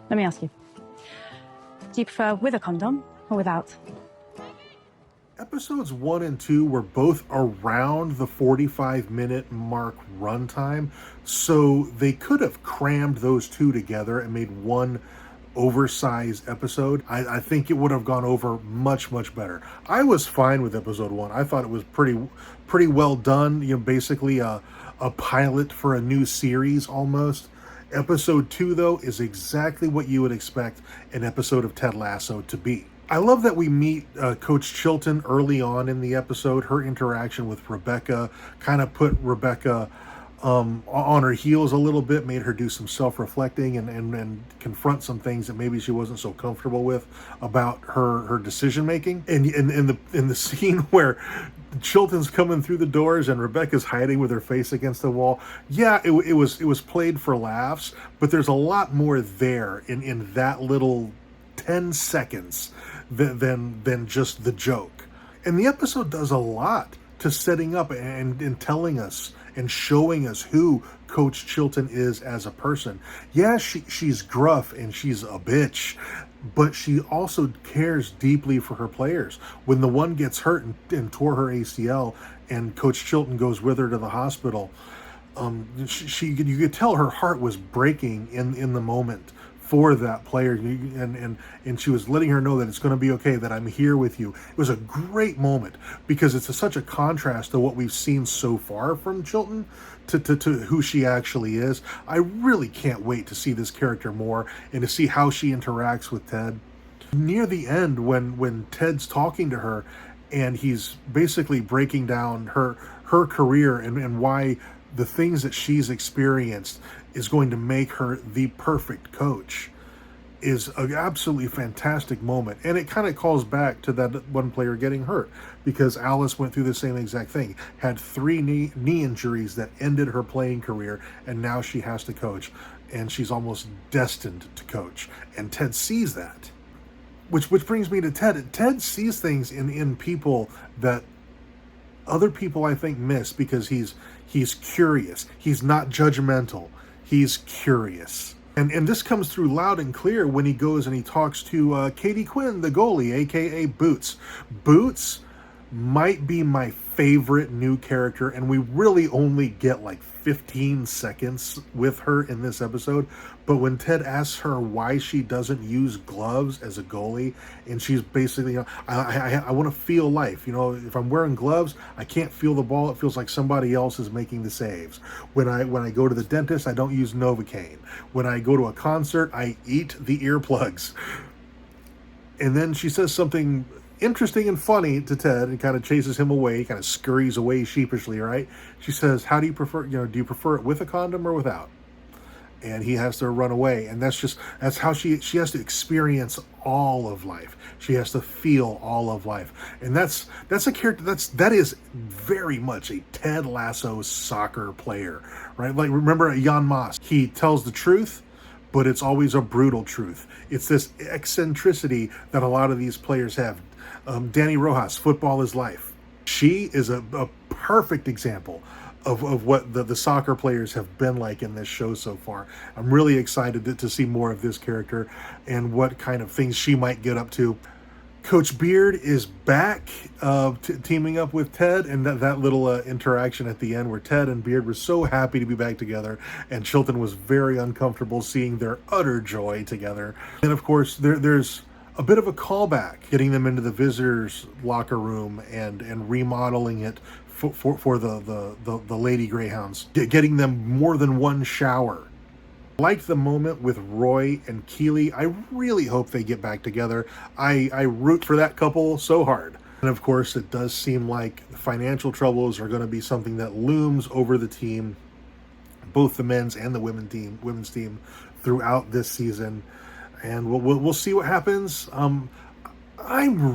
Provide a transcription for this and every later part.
Let me ask you. Do you prefer with a condom or without? Episodes 1 and 2 were both around the 45-minute mark runtime, so they could have crammed those two together and made one oversized episode. I think it would have gone over much, much better. I was fine with episode 1. I thought it was pretty well done. You know, basically a pilot for a new series almost. Episode 2, though, is exactly what you would expect an episode of Ted Lasso to be. I love that we meet Coach Chilton early on in the episode. Her interaction with Rebecca kind of put Rebecca on her heels a little bit, made her do some self-reflecting and confront some things that maybe she wasn't so comfortable with about her decision-making. And in the scene where Chilton's coming through the doors and Rebecca's hiding with her face against the wall, yeah, it was played for laughs, but there's a lot more there in that little 10 seconds than just the joke. And the episode does a lot to setting up and telling us and showing us who Coach Chilton is as a person. Yeah, she's gruff and she's a bitch, but she also cares deeply for her players. When the one gets hurt and tore her ACL and Coach Chilton goes with her to the hospital, you could tell her heart was breaking in the moment for that player, and she was letting her know that it's going to be okay, that I'm here with you. It was a great moment because it's such a contrast to what we've seen so far from Chilton to who she actually is. I really can't wait to see this character more and to see how she interacts with Ted. Near the end, when Ted's talking to her and he's basically breaking down her career and why the things that she's experienced is going to make her the perfect coach, is an absolutely fantastic moment. And it kind of calls back to that one player getting hurt, because Alice went through the same exact thing, had 3 knee injuries that ended her playing career, and now she has to coach, and she's almost destined to coach. And Ted sees that. Which brings me to Ted. Ted sees things in people that other people, I think, miss, because he's curious. He's not judgmental. He's curious. And this comes through loud and clear when he goes and he talks to Katie Quinn, the goalie, a.k.a. Boots. Boots might be my favorite new character, and we really only get like 15 seconds with her in this episode. But when Ted asks her why she doesn't use gloves as a goalie, and she's basically, you know, I want to feel life. You know, if I'm wearing gloves, I can't feel the ball. It feels like somebody else is making the saves. When I go to the dentist, I don't use Novocaine. When I go to a concert, I eat the earplugs. And then she says something interesting and funny to Ted and kind of chases him away, kind of scurries away sheepishly, right? She says, how do you prefer, do you prefer it with a condom or without? And he has to run away. And that's how she has to experience all of life. She has to feel all of life. And that's a character that is very much a Ted Lasso soccer player, right? Like, remember Jan Maas, he tells the truth, but it's always a brutal truth. It's this eccentricity that a lot of these players have. Danny Rojas, Football is Life. She is a perfect example of what the soccer players have been like in this show so far. I'm really excited to see more of this character and what kind of things she might get up to. Coach Beard is back teaming up with Ted, and that little interaction at the end where Ted and Beard were so happy to be back together, and Chilton was very uncomfortable seeing their utter joy together. And of course, there's a bit of a callback, getting them into the visitors' locker room and remodeling it for the Lady Greyhounds, getting them more than one shower. I liked the moment with Roy and Keely. I really hope they get back together. I root for that couple so hard. And of course, it does seem like financial troubles are going to be something that looms over the team, both the men's and the women's team throughout this season. And we'll see what happens. I'm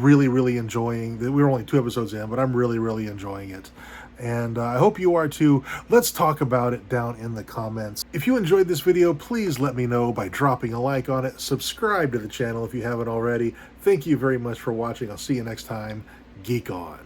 really enjoying that. We're only 2 episodes in, but I'm really enjoying it. And I hope you are too. Let's talk about it down in the comments. If you enjoyed this video, please let me know by dropping a like on it. Subscribe to the channel if you haven't already. Thank you very much for watching. I'll see you next time. Geek on.